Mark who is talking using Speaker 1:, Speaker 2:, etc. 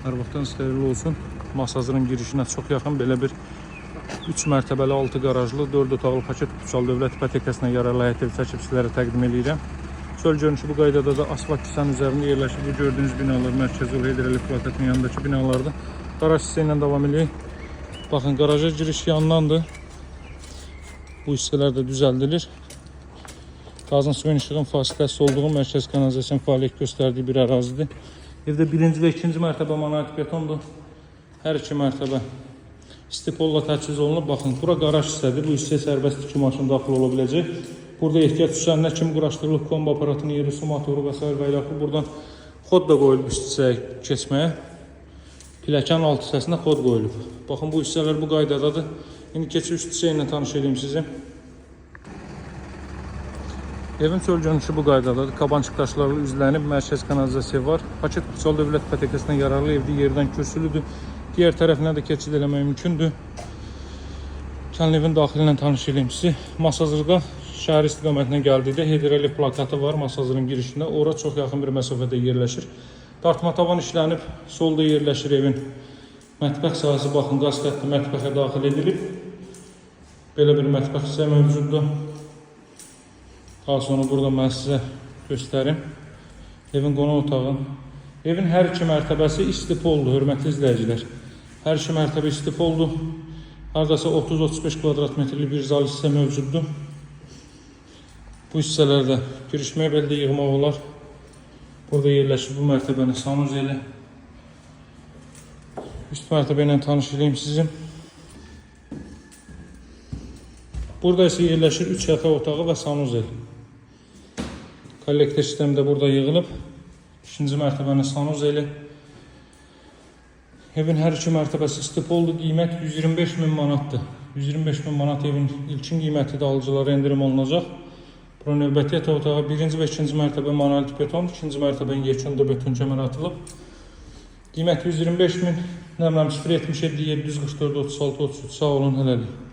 Speaker 1: Hər vaxtdan istəyirli olsun. Masazırın girişinə çox yaxın belə bir 3 mərtəbəli 6 qarajlı 4 otaqlı paket Kutsal Dövlət İpotekasına yararlı həyət evi çəkib sizlərə təqdim edirəm. Çöl görünüşü bu qaydada da asfalt kisənin üzərində yerləşir. Bu gördüyünüz binalar Mərkəzi Yol Hidroelektrik Plakatının yanındakı binalardır. Qaraj hissə ilə davam edirik. Baxın, qaraja giriş yandandır. Bu hissələr də düzəldilir. Qazın suyun işığın fasiləsiz olduğu mərkəz kanalizasiyanın fəaliyyət göstərdiyi bir ərazidir. Evdə birinci və ikinci mərtəbə monolit betondur. Hər iki mərtəbə istipolla təchiz olunub. Baxın, bura qaraj hissədir. Bu hissəyə sərbəst 2 maşın daxil ola biləcək. Burada ehtiyac düşəndə kimi quraşdırılıb kombi aparatının yeri, su motoru və s. və ilaxır. Buradan xod da qoyulub üst hissəyə keçməyə. Pilləkənin alt hissəsində xod qoyulub. Baxın, bu hissələr bu qaydadadır. İndi keçib üst hissə ilə tanış edeyim sizi. Evin çöl görünüşü bu qaydadadır. Kabançıq daşlarla üzlənib, mərkəz kanalizasiya var. Paket Kutsal Dövlət İpotekasına yararlı evdir, yerdən kürsülüdür. Digər tərəfinə də keçid eləmək mümkündür. Gəlin evin daxili ilə tanış edeyim sizi. Masazırda şəhər istiqamətinə gəldikdə hidroelektrik plakatı var masazırın girişində. Ora çox yaxın bir məsafədə yerləşir. Dartma tavan işlənib, solda yerləşir evin mətbəx sahəsi. Baxın, qaz xətti mətbəxə daxil edilib. Belə bir mətbəx hissə mövcuddur. Daha sonra burada mən sizə göstərim. Evin qonaq otağı. Evin hər iki mərtəbəsi istipoldur, hörmətli izləyicilər. Hər iki mərtəbə istipoldur. Haradasa 30-35 kvadrat metrli bir zal hissə mövcuddur. Bu hissələrdə giriş mebeldə yığmaq olar. Burada yerləşir bu mərtəbənin sanuzeli. Üst mərtəbə ilə tanış edeyim sizi. Burada isə yerləşir 3 yataq otağı və sanuzel. Kollektor sistemi də burada yığılıb. 2-ci mərtəbənin sanuzeli. Evin hər iki mərtəbəsi istipoldur. Qiymət 125.000 manatdır. 125.000 manat evin ilkin qiyməti də alıcılara endirim olunacaq. Bura növbəti yataq otağı 1-ci və 2-ci mərtəbə monolit beton, 2-ci mərtəbənin yekunda beton kəmər atılıb. Qiymət 125.000, nömrəm 077 744 36 33. Sağ olun, hələlik.